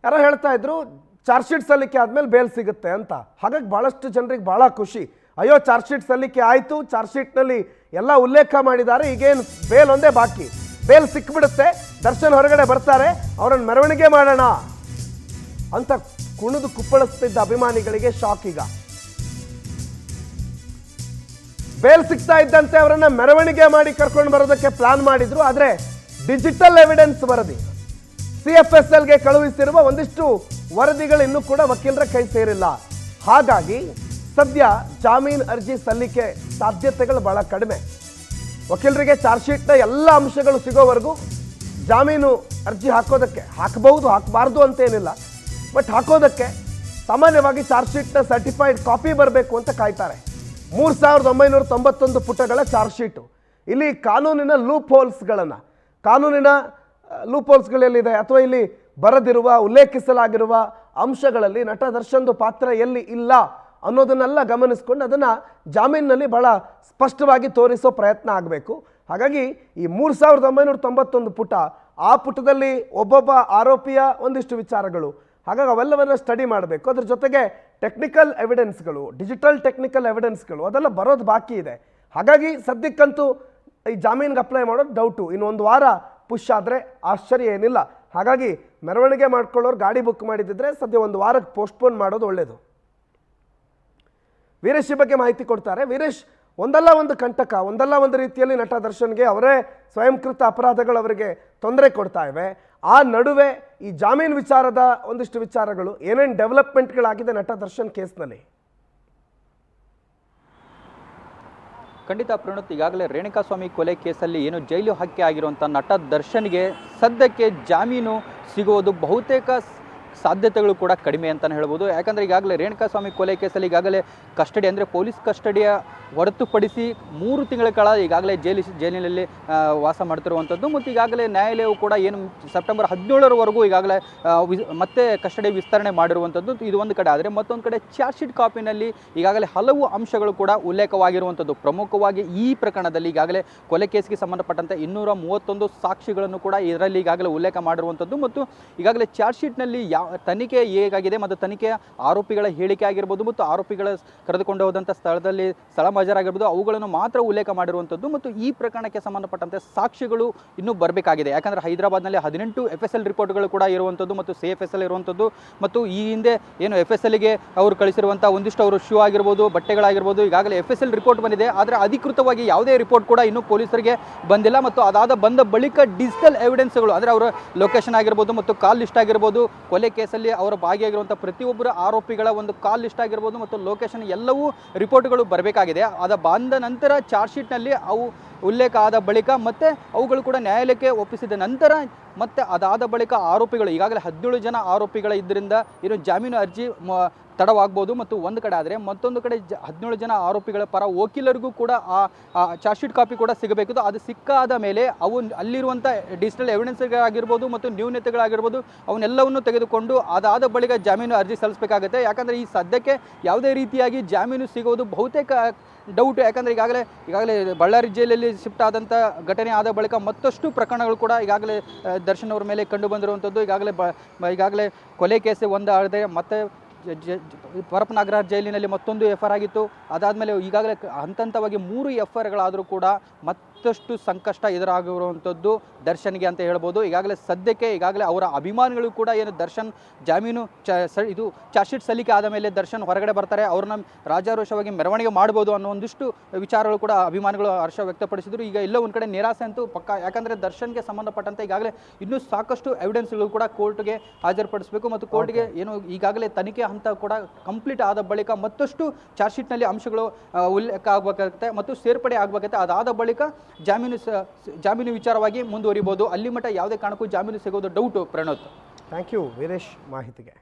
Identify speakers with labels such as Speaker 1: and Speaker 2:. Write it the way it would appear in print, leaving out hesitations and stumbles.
Speaker 1: ಯಾರೋ ಹೇಳ್ತಾ ಇದ್ರು ಚಾರ್ಜ್ ಶೀಟ್ ಸಲ್ಲಿಕೆ ಆದಮೇಲೆ ಬೇಲ್ ಸಿಗುತ್ತೆ ಅಂತ. ಹಾಗಾಗಿ ಭಾಳಷ್ಟು ಜನರಿಗೆ ಭಾಳ ಖುಷಿ. ಅಯ್ಯೋ ಚಾರ್ಜ್ ಶೀಟ್ ಸಲ್ಲಿಕೆ ಆಯಿತು, ಚಾರ್ಜ್ ಶೀಟ್ನಲ್ಲಿ ಎಲ್ಲ ಉಲ್ಲೇಖ ಮಾಡಿದ್ದಾರೆ, ಈಗೇನು ಬೇಲ್ ಒಂದೇ ಬಾಕಿ, ಬೇಲ್ ಸಿಕ್ಬಿಡುತ್ತೆ, ದರ್ಶನ್ ಹೊರಗಡೆ ಬರ್ತಾರೆ, ಅವರನ್ನು ಮೆರವಣಿಗೆ ಮಾಡೋಣ ಅಂತ ಕುಣಿದು ಕುಪ್ಪಳಿಸ್ತಿದ್ದ ಅಭಿಮಾನಿಗಳಿಗೆ ಶಾಕ್. ಈಗ ಬೇಲ್ ಸಿಗ್ತಾ ಇದ್ದಂತೆ ಅವರನ್ನ ಮೆರವಣಿಗೆ ಮಾಡಿ ಕರ್ಕೊಂಡು ಬರೋದಕ್ಕೆ ಪ್ಲಾನ್ ಮಾಡಿದ್ರು. ಆದರೆ ಡಿಜಿಟಲ್ ಎವಿಡೆನ್ಸ್ ವರದಿ CFSLಗೆ ಕಳುಹಿಸಿರುವ ಒಂದಿಷ್ಟು ವರದಿಗಳು ಇನ್ನೂ ಕೂಡ ವಕೀಲರ ಕೈ ಸೇರಿಲ್ಲ. ಹಾಗಾಗಿ ಸದ್ಯ ಜಾಮೀನು ಅರ್ಜಿ ಸಲ್ಲಿಕೆ ಸಾಧ್ಯತೆಗಳು ಬಹಳ ಕಡಿಮೆ. ವಕೀಲರಿಗೆ ಚಾರ್ಜ್ ಶೀಟ್ನ ಎಲ್ಲ ಅಂಶಗಳು ಸಿಗೋವರೆಗೂ ಜಾಮೀನು ಅರ್ಜಿ ಹಾಕಬಹುದು, ಹಾಕಬಾರ್ದು ಅಂತೇನಿಲ್ಲ. ಬಟ್ ಹಾಕೋದಕ್ಕೆ ಸಾಮಾನ್ಯವಾಗಿ ಚಾರ್ಜ್ ಶೀಟ್ನ ಸರ್ಟಿಫೈಡ್ ಕಾಪಿ ಬರಬೇಕು ಅಂತ ಕಾಯ್ತಾರೆ. 3991 ಪುಟಗಳ ಚಾರ್ಜ್ ಶೀಟು. ಇಲ್ಲಿ ಕಾನೂನಿನ ಲೂಪ್ ಹೋಲ್ಸ್ಗಳೆಲ್ಲಿದೆ ಅಥವಾ ಇಲ್ಲಿ ಬರೆದಿರುವ ಉಲ್ಲೇಖಿಸಲಾಗಿರುವ ಅಂಶಗಳಲ್ಲಿ ನಟ ದರ್ಶನ್ದು ಪಾತ್ರ ಎಲ್ಲಿ ಇಲ್ಲ ಅನ್ನೋದನ್ನೆಲ್ಲ ಗಮನಿಸ್ಕೊಂಡು ಅದನ್ನು ಜಾಮೀನಿನಲ್ಲಿ ಬಹಳ ಸ್ಪಷ್ಟವಾಗಿ ತೋರಿಸೋ ಪ್ರಯತ್ನ ಆಗಬೇಕು. ಹಾಗಾಗಿ ಈ 3991 ಪುಟ, ಆ ಪುಟದಲ್ಲಿ ಒಬ್ಬೊಬ್ಬ ಆರೋಪಿಯ ಒಂದಿಷ್ಟು ವಿಚಾರಗಳು, ಹಾಗಾಗಿ ಅವೆಲ್ಲವನ್ನ ಸ್ಟಡಿ ಮಾಡಬೇಕು. ಅದ್ರ ಜೊತೆಗೆ ಟೆಕ್ನಿಕಲ್ ಎವಿಡೆನ್ಸ್ಗಳು, ಡಿಜಿಟಲ್ ಟೆಕ್ನಿಕಲ್ ಎವಿಡೆನ್ಸ್ಗಳು ಅದೆಲ್ಲ ಬರೋದು ಬಾಕಿ ಇದೆ. ಹಾಗಾಗಿ ಸದ್ಯಕ್ಕಂತೂ ಈ ಜಾಮೀನಿಗೆ ಅಪ್ಲೈ ಮಾಡೋದು ಡೌಟು. ಇನ್ನೊಂದು ವಾರ ಪುಷ್ ಆದರೆ ಆಶ್ಚರ್ಯ ಏನಿಲ್ಲ. ಹಾಗಾಗಿ ಮೆರವಣಿಗೆ ಮಾಡ್ಕೊಳ್ಳೋರು ಗಾಡಿ ಬುಕ್ ಮಾಡಿದ್ದಿದ್ರೆ ಸದ್ಯ ಒಂದು ವಾರಕ್ಕೆ ಪೋಸ್ಟ್ಪೋನ್ ಮಾಡೋದು ಒಳ್ಳೆಯದು. ವೀರೇಶ್ ಈ ಬಗ್ಗೆ ಮಾಹಿತಿ ಕೊಡ್ತಾರೆ. ವೀರೇಶ್, ಒಂದಲ್ಲ ಒಂದು ಕಂಟಕ, ಒಂದಲ್ಲ ಒಂದು ರೀತಿಯಲ್ಲಿ ನಟ ದರ್ಶನ್ಗೆ ಅವರೇ ಸ್ವಯಂಕೃತ ಅಪರಾಧಗಳು ಅವರಿಗೆ ತೊಂದರೆ ಕೊಡ್ತಾ ಇವೆ. ಆ ನಡುವೆ ಈ ಜಾಮೀನು ವಿಚಾರದ ಒಂದಿಷ್ಟು ವಿಚಾರಗಳು, ಏನೇನು ಡೆವಲಪ್ಮೆಂಟ್ಗಳಾಗಿದೆ ನಟ ದರ್ಶನ್ ಕೇಸ್ನಲ್ಲಿ?
Speaker 2: ಖಂಡಿತ ಪ್ರಣುತ್, ಈಗಾಗಲೇ ರೇಣುಕಾಸ್ವಾಮಿ ಕೊಲೆ ಕೇಸಲ್ಲಿ ಏನು ಜೈಲು ಹಕ್ಕೆ ಆಗಿರುವಂಥ ನಟ ದರ್ಶನ್ಗೆ ಸದ್ಯಕ್ಕೆ ಜಾಮೀನು ಸಿಗುವುದು ಬಹುತೇಕ ಸಾಧ್ಯತೆಗಳು ಕೂಡ ಕಡಿಮೆ ಅಂತಲೇ ಹೇಳ್ಬೋದು. ಯಾಕಂದರೆ ಈಗಾಗಲೇ ರೇಣುಕಾಸ್ವಾಮಿ ಕೊಲೆ ಕೇಸಲ್ಲಿ ಈಗಾಗಲೇ ಕಸ್ಟಡಿ ಅಂದರೆ ಪೊಲೀಸ್ ಕಸ್ಟಡಿಯ ಹೊರತುಪಡಿಸಿ 3 ತಿಂಗಳ ಕಾಲ ಈಗಾಗಲೇ ಜೈಲಿನಲ್ಲಿ ವಾಸ ಮಾಡ್ತಿರುವಂಥದ್ದು. ಮತ್ತು ಈಗಾಗಲೇ ನ್ಯಾಯಾಲಯವು ಕೂಡ ಏನು ಸೆಪ್ಟೆಂಬರ್ 17ರವರೆಗೂ ಈಗಾಗಲೇ ಮತ್ತೆ ಕಸ್ಟಡಿ ವಿಸ್ತರಣೆ ಮಾಡಿರುವಂಥದ್ದು. ಇದು ಒಂದು ಕಡೆ. ಆದರೆ ಮತ್ತೊಂದು ಕಡೆ ಚಾರ್ಜ್ ಶೀಟ್ ಕಾಪಿನಲ್ಲಿ ಈಗಾಗಲೇ ಹಲವು ಅಂಶಗಳು ಕೂಡ ಉಲ್ಲೇಖವಾಗಿರುವಂಥದ್ದು. ಪ್ರಮುಖವಾಗಿ ಈ ಪ್ರಕರಣದಲ್ಲಿ ಈಗಾಗಲೇ ಕೊಲೆ ಕೇಸ್ಗೆ ಸಂಬಂಧಪಟ್ಟಂತೆ 231 ಸಾಕ್ಷಿಗಳನ್ನು ಕೂಡ ಇದರಲ್ಲಿ ಈಗಾಗಲೇ ಉಲ್ಲೇಖ ಮಾಡಿರುವಂಥದ್ದು. ಮತ್ತು ಈಗಾಗಲೇ ಚಾರ್ಜ್ ಶೀಟ್ನಲ್ಲಿ ತನಿಖೆ ಹೇಗಾಗಿದೆ ಮತ್ತು ತನಿಖೆಯ ಆರೋಪಿಗಳ ಹೇಳಿಕೆ ಆಗಿರ್ಬೋದು ಮತ್ತು ಆರೋಪಿಗಳ ಕರೆದುಕೊಂಡು ಹೋದಂಥ ಸ್ಥಳದಲ್ಲಿ ಸ್ಥಳ ಹಾಜರಾಗಿರ್ಬೋದು ಅವುಗಳನ್ನು ಮಾತ್ರ ಉಲ್ಲೇಖ ಮಾಡಿರುವಂಥದ್ದು. ಮತ್ತು ಈ ಪ್ರಕರಣಕ್ಕೆ ಸಂಬಂಧಪಟ್ಟಂತೆ ಸಾಕ್ಷಿಗಳು ಇನ್ನೂ ಬರಬೇಕಾಗಿದೆ. ಯಾಕಂದರೆ ಹೈದರಾಬಾದ್ನಲ್ಲಿ 18 FSL ರಿಪೋರ್ಟ್ಗಳು ಕೂಡ ಇರುವಂಥದ್ದು ಮತ್ತು CFSL ಇರುವಂಥದ್ದು. ಮತ್ತು ಈ ಹಿಂದೆ ಏನು FSLಗೆ ಅವರು ಕಳಿಸಿರುವಂಥ ಒಂದಿಷ್ಟು ಅವರು ಶೂ ಆಗಿರ್ಬೋದು, ಬಟ್ಟೆಗಳಾಗಿರ್ಬೋದು, ಈಗಾಗಲೇ FSL ರಿಪೋರ್ಟ್ ಬಂದಿದೆ. ಆದರೆ ಅಧಿಕೃತವಾಗಿ ಯಾವುದೇ ರಿಪೋರ್ಟ್ ಕೂಡ ಇನ್ನೂ ಪೊಲೀಸರಿಗೆ ಬಂದಿಲ್ಲ. ಮತ್ತು ಬಂದ ಬಳಿಕ ಡಿಜಿಟಲ್ ಎವಿಡೆನ್ಸ್ಗಳು ಅಂದರೆ ಅವರ ಲೊಕೇಶನ್ ಆಗಿರ್ಬೋದು ಮತ್ತು ಕಾಲ್ ಲಿಸ್ಟ್ ಆಗಿರ್ಬೋದು, ಕೊಲೆ ಕೇಸಲ್ಲಿ ಅವರ ಭಾಗಿಯಾಗಿರುವಂಥ ಪ್ರತಿಯೊಬ್ಬರ ಆರೋಪಿಗಳ ಒಂದು ಕಾಲ್ ಲಿಸ್ಟ್ ಆಗಿರ್ಬೋದು ಮತ್ತು ಲೊಕೇಶನ್ ಎಲ್ಲವೂ ರಿಪೋರ್ಟ್ಗಳು ಬರಬೇಕಾಗಿದೆ. ಅದು ಬಂದ ನಂತರ ಚಾರ್ಜ್ ಶೀಟ್ನಲ್ಲಿ ಅವು ಉಲ್ಲೇಖ ಆದ ಬಳಿಕ ಮತ್ತೆ ಅವುಗಳು ಕೂಡ ನ್ಯಾಯಾಲಯಕ್ಕೆ ಒಪ್ಪಿಸಿದ ನಂತರ ಮತ್ತೆ ಅದಾದ ಬಳಿಕ ಆರೋಪಿಗಳು ಈಗಾಗಲೇ 17 ಜನ ಆರೋಪಿಗಳ ಇದರಿಂದ ಏನು ಜಾಮೀನು ಅರ್ಜಿ ತಡವಾಗ್ಬೋದು. ಮತ್ತು ಒಂದು ಕಡೆ ಆದರೆ ಮತ್ತೊಂದು ಕಡೆ 17 ಜನ ಆರೋಪಿಗಳ ಪರ ವಕೀಲರಿಗೂ ಕೂಡ ಆ ಚಾರ್ಜ್ ಶೀಟ್ ಕಾಪಿ ಕೂಡ ಸಿಗಬೇಕು. ಅದು ಸಿಕ್ಕಾದ ಮೇಲೆ ಅವು ಅಲ್ಲಿರುವಂಥ ಡಿಜಿಟಲ್ ಎವಿಡೆನ್ಸ್ಗಳಾಗಿರ್ಬೋದು ಮತ್ತು ನ್ಯೂನತೆಗಳಾಗಿರ್ಬೋದು ಅವನ್ನೆಲ್ಲವನ್ನು ತೆಗೆದುಕೊಂಡು ಅದಾದ ಬಳಿಕ ಜಾಮೀನು ಅರ್ಜಿ ಸಲ್ಲಿಸಬೇಕಾಗುತ್ತೆ. ಯಾಕಂದರೆ ಈ ಸದ್ಯಕ್ಕೆ ಯಾವುದೇ ರೀತಿಯಾಗಿ ಜಾಮೀನು ಸಿಗೋದು ಬಹುತೇಕ ಡೌಟ್. ಯಾಕಂದರೆ ಈಗಾಗಲೇ ಬಳ್ಳಾರಿ ಜೈಲಲ್ಲಿ ಶಿಫ್ಟ್ ಆದಂಥ ಘಟನೆ ಆದ ಬಳಿಕ ಮತ್ತಷ್ಟು ಪ್ರಕರಣಗಳು ಕೂಡ ಈಗಾಗಲೇ ದರ್ಶನ್ ಅವರ ಮೇಲೆ ಕಂಡು ಬಂದಿರುವಂಥದ್ದು. ಈಗಾಗಲೇ ಕೊಲೆ ಕೇಸೆ ಒಂದು ಆದರೆ ಮತ್ತೆ ಪರಪನಗರ ಜೈಲಿನಲ್ಲಿ ಮತ್ತೊಂದು FR ಆಗಿತ್ತು. ಅದಾದಮೇಲೆ ಈಗಾಗಲೇ ಹಂತವಾಗಿ 3 FRಗಳಾದರೂ ಕೂಡ ಮತ್ತಷ್ಟು ಸಂಕಷ್ಟ ಎದುರಾಗಿರುವಂಥದ್ದು ದರ್ಶನ್ಗೆ ಅಂತ ಹೇಳ್ಬೋದು. ಸದ್ಯಕ್ಕೆ ಅವರ ಅಭಿಮಾನಿಗಳು ಕೂಡ ಏನು ದರ್ಶನ್ ಜಾಮೀನು ಇದು ಚಾರ್ಜ್ ಶೀಟ್ ಸಲ್ಲಿಕೆ ಆದ ಮೇಲೆ ದರ್ಶನ್ ಹೊರಗಡೆ ಬರ್ತಾರೆ, ಅವ್ರನ್ನ ರಾಜಾರೋಷವಾಗಿ ಮೆರವಣಿಗೆ ಮಾಡ್ಬೋದು ಅನ್ನೋ ಒಂದಿಷ್ಟು ವಿಚಾರಗಳು ಕೂಡ ಅಭಿಮಾನಿಗಳು ಹರ್ಷ ವ್ಯಕ್ತಪಡಿಸಿದ್ರು. ಈಗ ಎಲ್ಲ ಒಂದು ಕಡೆ ನಿರಾಸೆ ಅಂತೂ ಪಕ್ಕ. ಯಾಕಂದರೆ ದರ್ಶನ್ಗೆ ಸಂಬಂಧಪಟ್ಟಂತೆ ಈಗಾಗಲೇ ಇನ್ನೂ ಸಾಕಷ್ಟು ಎವಿಡೆನ್ಸ್ಗಳು ಕೂಡ ಕೋರ್ಟ್ಗೆ ಹಾಜರುಪಡಿಸಬೇಕು. ಮತ್ತು ಕೋರ್ಟ್ಗೆ ಏನು ಈಗಾಗಲೇ ತನಿಖೆ ಹಂತ ಕೂಡ ಕಂಪ್ಲೀಟ್ ಆದ ಬಳಿಕ ಮತ್ತಷ್ಟು ಚಾರ್ಜ್ ಶೀಟ್ನಲ್ಲಿ ಅಂಶಗಳು ಉಲ್ಲೇಖ ಆಗಬೇಕಾಗುತ್ತೆ ಮತ್ತು ಸೇರ್ಪಡೆ ಆಗಬೇಕಾಗುತ್ತೆ. ಅದಾದ ಬಳಿಕ ಜಾಮೀನು ವಿಚಾರವಾಗಿ ಮುಂದುವರಿಬಹುದು. ಅಲ್ಲಿ ಮಟ್ಟ ಯಾವುದೇ ಕಾರಣಕ್ಕೂ ಜಾಮೀನು ಸಿಗೋದು doubt. Pranoth,
Speaker 1: thank you Veeresh ಮಾಹಿತಿಗೆ.